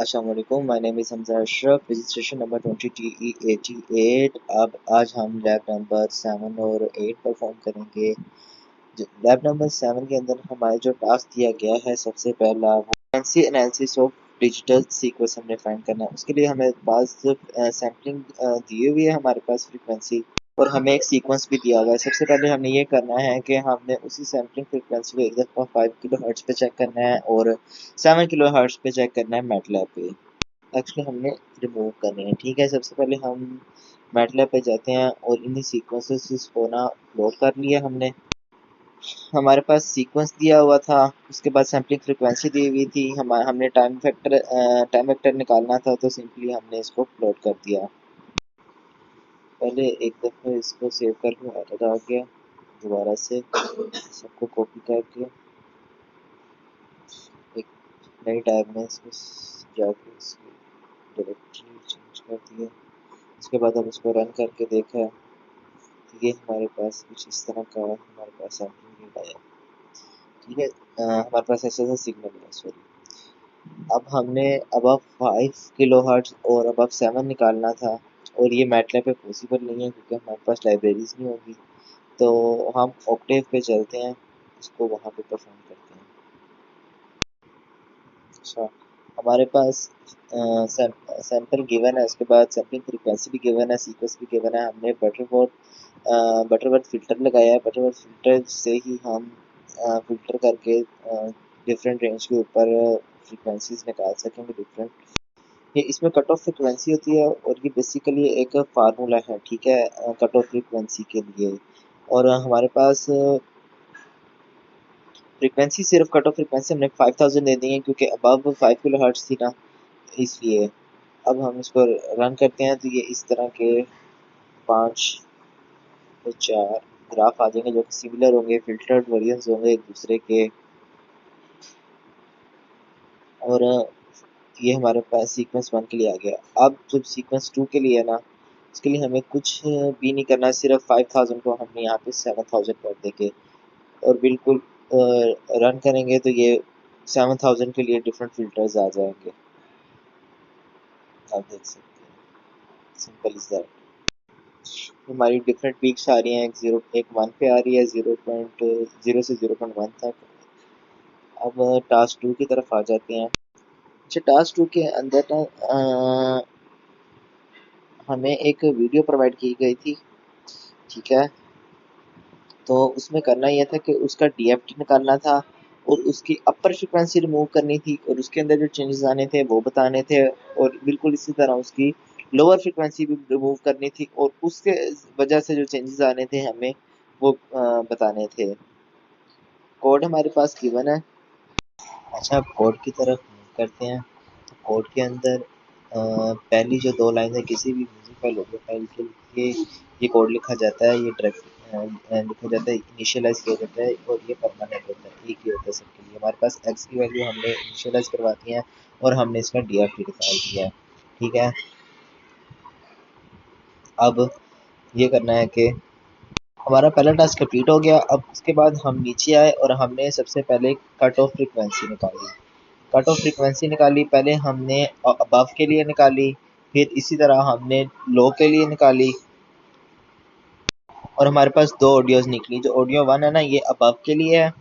अस्सलाम वालेकुम, my name is Hamza Ashraf, registration number 20TE88। अब आज हम लैब नंबर 7 और 8 परफॉर्म करेंगे। लैब नंबर 7 के अंदर हमारे जो टास्क दिया गया है, सबसे पहला वो frequency analysis of digital sequence हमने फाइंड करना है। उसके लिए हमें पास सैम्पलिंग दी हुई है हमारे पास फ्रीक्वेंसी, और हमें एक सीक्वेंस भी दिया हुआ है। सबसे पहले हमने ये करना है कि हमने उसी सैम्पलिंग फ्रीक्वेंसी को 1.5 किलो हर्ट्ज पे चेक करना है और 7 किलो हर्ट्ज पे चेक करना है मैटलैब पे। एक्चुअली हमने रिमूव करनी है। ठीक है, सबसे पहले हम मैटलैब पे जाते हैं और इन्हीं सीक्वेंसेस को ना लोड कर लिया हमने। हमारे पास सीक्वेंस दिया हुआ था, उसके बाद सैम्पलिंग फ्रीक्वेंसी दी हुई थी, हमने टाइम वेक्टर निकालना था, तो सिंपली हमने इसको प्लॉट कर दिया। पहले एक दफ़े इसको सेव कर लो, एडिट आ गया। दोबारा से सबको कॉपी करके एक नई टैब में इसको जाके इसकी डायरेक्टरी चेंज कर दिया। उसके बाद हम इसको रन करके देखा तो ये हमारे पास कुछ इस तरह का हमारे पास सैम्पलिंग आया। ठीक है, हमारे पास ऐसा सिग्नल है। सॉरी, अब हमने अबव 5 किलो हर्ट्ज और अबव 7 निकालना था, और ये मैटलैब पे पॉसिबल नहीं है क्योंकि हमारे पास लाइब्रेरीज नहीं होगी। तो हम ऑक्टेव पे चलते हैं, इसको वहाँ पे परफॉर्म करते हैं। अच्छा, हमारे पास सैंपल गिवन है, उसके बाद सैम्पलिंग फ्रीक्वेंसी भी गिवन है, सीक्वेंस भी गिवन है। हमने बटरवर्थ फ़िल्टर लगाया है। बटरवर्थ फ़िल्टर से ही हम फ़िल्टर करके डिफरेंट रेंज के ऊपर फ्रीक्वेंसीज निकाल सकेंगे डिफरेंट। ये इसमें कट ऑफ फ्रीक्वेंसी होती है, और ये बेसिकली एक फार्मूला है। ठीक है, कट ऑफ फ्रीक्वेंसी के लिए। और हमारे पास फ्रीक्वेंसी सिर्फ कट ऑफ फ्रीक्वेंसी हमने 5000 दे दी है क्योंकि अबव 5 किलो हर्ट्ज थी ना, इसलिए। अब हम इसको रन करते हैं तो ये इस तरह के 5 या 4 ग्राफ आ जाएंगे जो कि सिमिलर होंगे, फिल्टर्ड वर्जन्स होंगे एक दूसरे के। और ये हमारे पास सीक्वेंस 1 के लिए आ गया। अब जब सीक्वेंस 2 के लिए है ना, इसके लिए हमें कुछ भी नहीं करना, सिर्फ 5000 को हमने यहाँ पे 7000 कर देंगे और बिल्कुल रन करेंगे तो ये 7000 के लिए डिफरेंट फिल्टर्स आ जाएंगे। आप देख सकते हैं, सिंपल इज दैट। हमारी डिफरेंट पीक्स आ रही हैं, एक 1 पे आ रही है, 0.0 से 0.1 तक। अब टास्क 2 की तरफ आ जाते हैं। अच्छा, टास्क 2 के अंदर ना हमें एक वीडियो प्रोवाइड की गई थी। ठीक है, तो उसमें करना यह था कि उसका डीएफटी निकालना था और उसकी अपर फ्रिक्वेंसी रिमूव करनी थी, और उसके अंदर जो चेंजेस आने थे वो बताने थे, और बिल्कुल इसी तरह उसकी लोअर फ्रिक्वेंसी भी रिमूव करनी थी, और उसके वजह से जो चेंजेस आने थे हमें वो बताने थे। कोड हमारे पास गिवन है। अच्छा, अब कोड की तरफ मूव करते हैं। तो कोड के अंदर पहली जो 2 लाइन है, किसी भी म्यूजिक फाइल ऑडियो फाइल के लिए ये कोड लिखा जाता है, ये लिखा जाता है, इनिशियलाइज किया जाता है, और ये परमानेंट होता है, एक ही होता है सबके लिए। हमारे पास एक्स की वैल्यू हमने इनिशियलाइज करवा दी है और हमने इसका डीएफटी निकाल दिया है। ठीक है, अब ये करना है कि हमारा पहला टास्क कंप्लीट हो गया। अब उसके बाद हम नीचे आए और हमने सबसे पहले कट ऑफ फ्रीक्वेंसी निकाली। कट ऑफ फ्रीक्वेंसी निकाली, पहले हमने अबव के लिए निकाली, फिर इसी तरह हमने लो के लिए निकाली, और हमारे पास 2 ऑडियोज़ निकली। जो ऑडियो 1 है ना, ये अबव के लिए है,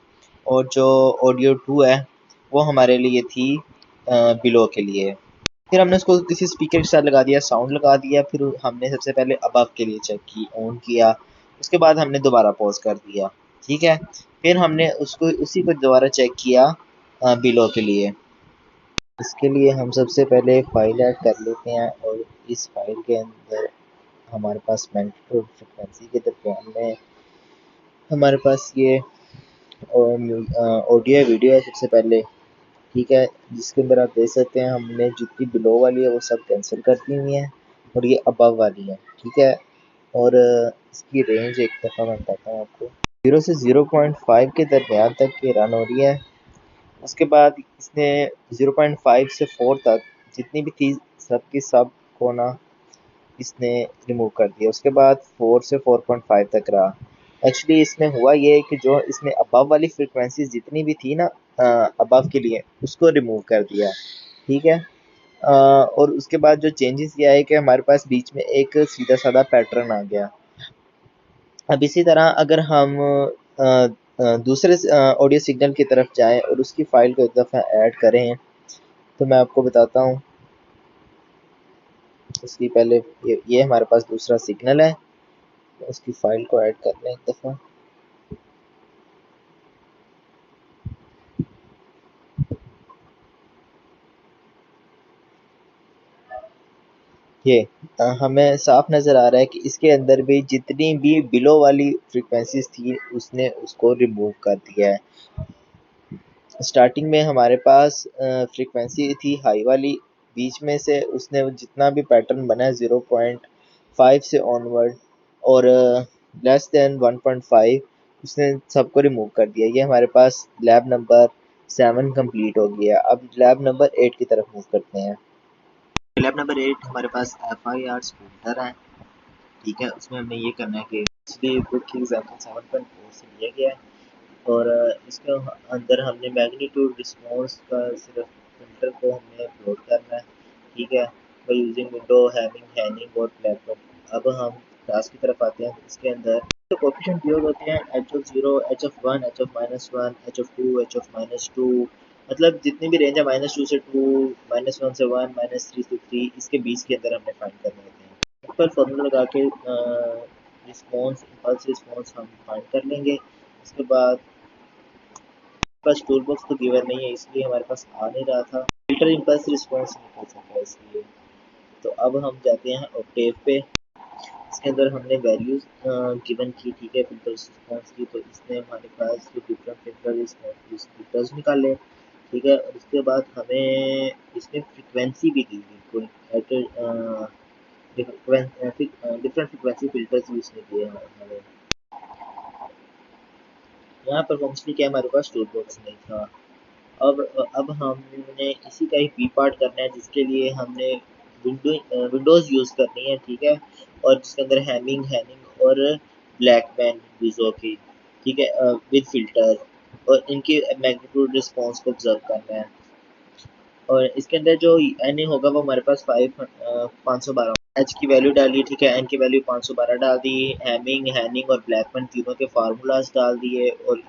और जो ऑडियो 2 है वो हमारे लिए थी बिलो के लिए। फिर हमने उसको किसी स्पीकर के साथ लगा दिया, साउंड लगा दिया, फिर हमने सबसे पहले अबव के लिए चेक की, ऑन किया, उसके बाद हमने दोबारा पॉज कर दिया। ठीक है, फिर हमने उसको उसी को दोबारा चेक किया बिलो के लिए। इसके लिए हम सबसे पहले फाइल ऐड कर लेते हैं, और इस फाइल के अंदर हमारे पास मैग्नीट्यूड फ्रिक्वेंसी के दरमियान में हमारे पास ये ऑडियो वीडियो है सबसे पहले। ठीक है, जिसके अंदर आप देख सकते हैं हमने जितनी बिलो वाली है वो सब कैंसिल कर दी हुई है, और ये अबव वाली है। ठीक है, और इसकी रेंज एक दफ़ा मैं बताता हूँ आपको। 0 से 0.5 के दरमियान तक ये रन हो रही है। उसके बाद इसने 0.5 से 4 तक जितनी भी थी सब की सब को ना इसने रिमूव कर दिया। उसके बाद 4 से 4.5 तक रहा। एक्चुअली इसमें हुआ ये कि जो इसने अबव वाली फ्रीक्वेंसी जितनी भी थी ना अबव के लिए, उसको रिमूव कर दिया। ठीक है, और उसके बाद जो चेंजेस किया है कि हमारे पास बीच में एक सीधा साधा पैटर्न आ गया। अब इसी तरह अगर हम दूसरे ऑडियो सिग्नल की तरफ जाएं और उसकी फाइल को एक दफ़ा ऐड करें तो मैं आपको बताता हूं। उसकी पहले ये हमारे पास दूसरा सिग्नल है, उसकी फाइल को ऐड कर लें एक दफ़ा। ये हमें साफ नज़र आ रहा है कि इसके अंदर भी जितनी भी बिलो वाली फ्रीक्वेंसीज थी उसने उसको रिमूव कर दिया है। स्टार्टिंग में हमारे पास फ्रीक्वेंसी थी हाई वाली, बीच में से उसने जितना भी पैटर्न बना है 0.5 से ऑनवर्ड और लेस देन 1.5 उसने सबको रिमूव कर दिया। ये हमारे पास लैब नंबर 7 कंप्लीट हो गया। अब लैब नंबर 8 की तरफ मूव करते हैं। लैब नंबर 8 हमारे पास FIR फिल्टर है, ठीक है। उसमें हमने ये करना है कि इसलिए बुक की एग्जाम्पल 7.4 से लिया गया है और इसके अंदर हमने मैग्नीट्यूड रिस्पॉन्स का सिर्फ फिल्टर को हमने अपलोड करना है, ठीक है, by using window Hamming Hennig और प्लेटफॉर्म। अब हम टास्क की तरफ आते हैं। इसके अंदर तो कोफिशिएंट दिए होते हैं H(0), H(1), H(-1), H(2), H(-2), मतलब जितनी भी रेंज है -2 से 2, -1 से 1, -3 से 3, इसके बीच के अंदर हमने फाइंड करने होते हैं। ऊपर फॉर्मूला लगा के रिस्पॉन्स इम्पल्स रिस्पॉन्स हम फाइंड कर लेंगे। उसके बाद बस टूल बॉक्स तो गिवन नहीं है इसलिए हमारे पास आ नहीं रहा था, फिल्टर इम्पल्स रिस्पॉन्स नहीं कर सका इसलिए। तो अब हम जाते हैं ऑक्टेव पे। इसके अंदर हमने वैल्यूज गिवन की, ठीक है, फिल्टर रिस्पॉन्स की। तो इसने हमारे पास डिफरेंट फिल्टर रिस्पॉन्स फिल्टर्स निकाले, ठीक है। और उसके बाद हमें इसमें फ्रिक्वेंसी भी दी बिल्कुल डिफरेंट फ्रिक्वेंसी फिल्टर्स भी इसने दिए हैं हमें। यहाँ पर मोस्टली क्या हमारे पास टूल बॉक्स नहीं था। अब हमने इसी का ही बी पार्ट करना है जिसके लिए हमने विंडोज़ यूज़ करनी है, ठीक है, और जिसके अंदर हैमिंग हैनिंग और ब्लैक बैन यूज़ होगी, ठीक है, विद फिल्टर, और इनकी मैग्नीट्यूड रिस्पॉन्स को ऑब्जर्व करना है। और इसके अंदर जो एन होगा वो हमारे पास 512 एच की वैल्यू डाली, ठीक है, एन की वैल्यू 512 डाल दी, हैमिंग हैनिंग और ब्लैकमैन तीनों के फार्मूलाज डाल दिए और इन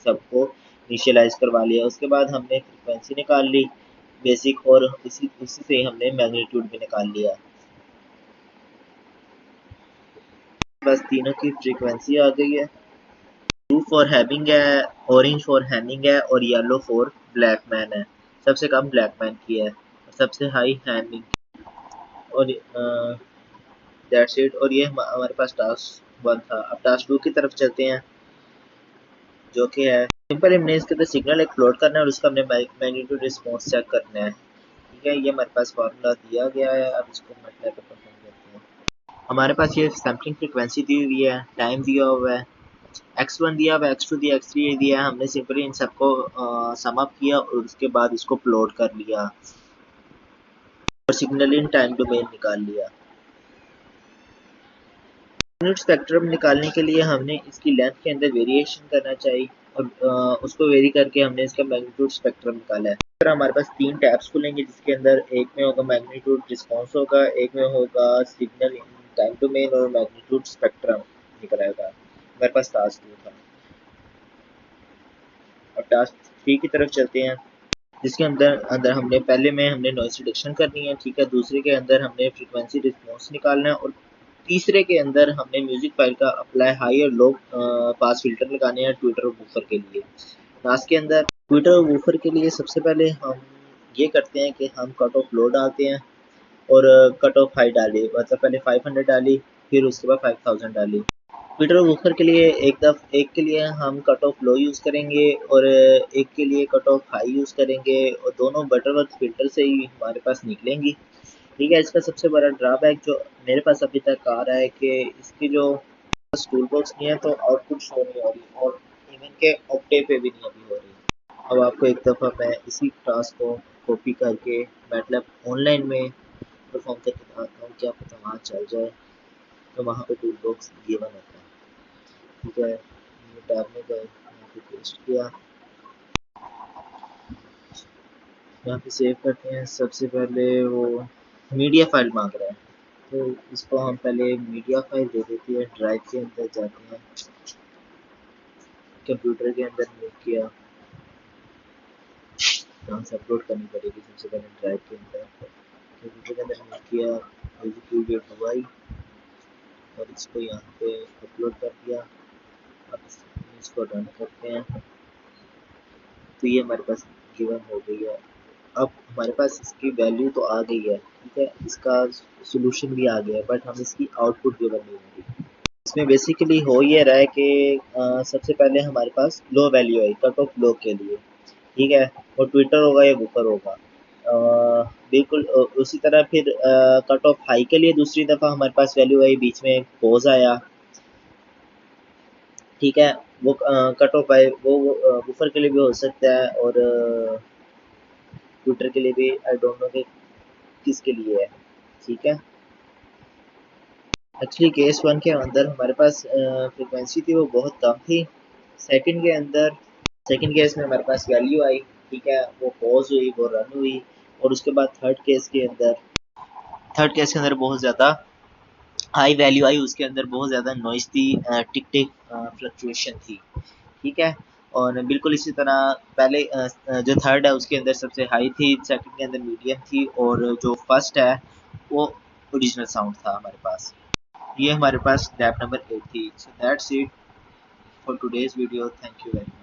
सबको इनिशियलाइज करवा लिया। उसके बाद हमने फ्रिक्वेंसी निकाल ली बेसिक और इसी उसी से हमने मैग्नीट्यूड भी निकाल लिया। बस तीनों की फ्रीक्वेंसी आ गई है। ब्लू फॉर हैविंग है, ऑरेंज फॉर हैमिंग है और येलो फॉर ब्लैकमैन है। सबसे कम ब्लैकमैन की है, सबसे हाई हैमिंग और दैट्स इट। और ये हमारे पास टास्क 1 था। अब टास्क 2 की तरफ चलते हैं जो कि है सिंपल। हमने इसके अंदर सिग्नल एक्सप्लोर करना है और उसका हमने मैग्नीट्यूड रिस्पॉन्स चेक करना है, ठीक है। ये हमारे पास फार्मूला दिया गया है। अब इसको मैटलैब पे परफॉर्म करते हैं। हमारे पास ये सैम्पलिंग फ्रीक्वेंसी दी हुई है, टाइम दिया हुआ है, x1 दिया हुआ है, x2 दिया, x3 दिया है। हमने सिंपली इन सबको सम अप किया और उसके बाद इसको प्लॉट कर लिया और सिग्नल इन टाइम डोमेन निकाल लिया। यूनिट स्पेक्ट्रम निकालने के लिए हमने इसकी लेंथ के अंदर वेरिएशन करना चाहिए और उसको वेरी करके हमने इसका मैग्नीट्यूड स्पेक्ट्रम निकाला है। फिर हमारे पास 3 टैब्स खुलेंगे जिसके अंदर एक में होगा मैग्नीट्यूड रिस्पॉन्स होगा, एक में होगा सिग्नल इन टाइम डोमेन और मैग्नीट्यूड स्पेक्ट्रम निकल आएगा। हमारे पास टास्क 2 था। अब टास्क 3 की तरफ चलते हैं जिसके अंदर अंदर हमने पहले में हमने नॉइस रिडक्शन करनी है, ठीक है। दूसरे के अंदर हमने फ्रीक्वेंसी रिस्पॉन्स निकालना है और तीसरे के अंदर हमने म्यूजिक फाइल का अप्लाई हाई और लो पास फिल्टर लगाने हैं ट्विटर और वूफर के लिए। टास्क के अंदर ट्विटर और वूफर के लिए सबसे पहले हम ये करते हैं कि हम कट ऑफ लो डालते हैं और कट ऑफ हाई डाली, मतलब पहले 500 डाली फिर उसके बाद 5000 डाली। ट्विटर और वूफर के लिए एक के लिए हम कट ऑफ लो यूज़ करेंगे और एक के लिए कट ऑफ हाई यूज़ करेंगे और दोनों बटरवर्थ फिल्टर से ही हमारे पास निकलेंगी, ठीक है। इसका सबसे बड़ा ड्रॉबैक जो मेरे पास अभी तक आ रहा है कि इसकी जो टूल बॉक्स नहीं है तो आउटपुट शो नहीं हो रही और इवन के ऑक्टेव पे भी नहीं अभी हो रही। अब आपको एक दफ़ा मैं इसी टास्क को कॉपी करके मैटलैब ऑनलाइन में परफॉर्म करके दिखाता हूँ, क्या पता वहाँ चल जाए। तो वहाँ पे टूल बॉक्स गिवन होता है, ठीक है। टैब में गए, यहाँ पे पेस्ट किया, यहाँ पे सेव करते हैं। सबसे पहले वो मीडिया फाइल मांग रहा है, तो इसको हम पहले मीडिया फाइल दे देते हैं। ड्राइव के अंदर जाते हैं, कंप्यूटर के अंदर मूव किया, यहाँ से अपलोड करनी पड़ेगी सबसे पहले ड्राइव के अंदर। कंप्यूटर के अंदर मूव किया, एग्जीक्यूट हुई और इसको यहाँ पे अपलोड कर दिया। अब इसको रन करते हैं, तो ये हमारे पास गिवन हो गई है। अब हमारे पास इसकी वैल्यू तो आ गई है, ठीक है, इसका सोल्यूशन भी आ गया है, बट हम इसकी आउटपुट गिवन नहीं होगी। इसमें बेसिकली हो ये रहा है कि सबसे पहले हमारे पास low value I cut off low के लिए, ठीक है, और ट्विटर होगा या बुकर होगा। बिल्कुल उसी तरह फिर कट ऑफ हाई के लिए दूसरी दफ़ा हमारे पास वैल्यू आई, बीच में पोज आया, ठीक है, वो कट ऑफ आए वो बुफर के लिए भी हो सकता है और ट्विटर के लिए भी। आई डोंट नो कि किसके लिए है, ठीक है। एक्चुअली केस वन के अंदर हमारे पास फ्रिक्वेंसी थी वो बहुत कम थी। सेकंड के अंदर सेकंड केस में हमारे पास वैल्यू आई, ठीक है, वो पॉज हुई, वो रन हुई, और उसके बाद थर्ड केस के अंदर बहुत ज़्यादा हाई वैल्यू आई, उसके अंदर बहुत ज़्यादा नॉइस थी, टिक टिक फ्लक्चुएशन थी, ठीक है। और बिल्कुल इसी तरह पहले जो थर्ड है उसके अंदर सबसे हाई थी, सेकंड के अंदर मीडियम थी, और जो फर्स्ट है वो ओरिजिनल साउंड था हमारे पास। ये हमारे पास लैब नंबर 8 थी। So that's it for today's video. Thank you very much.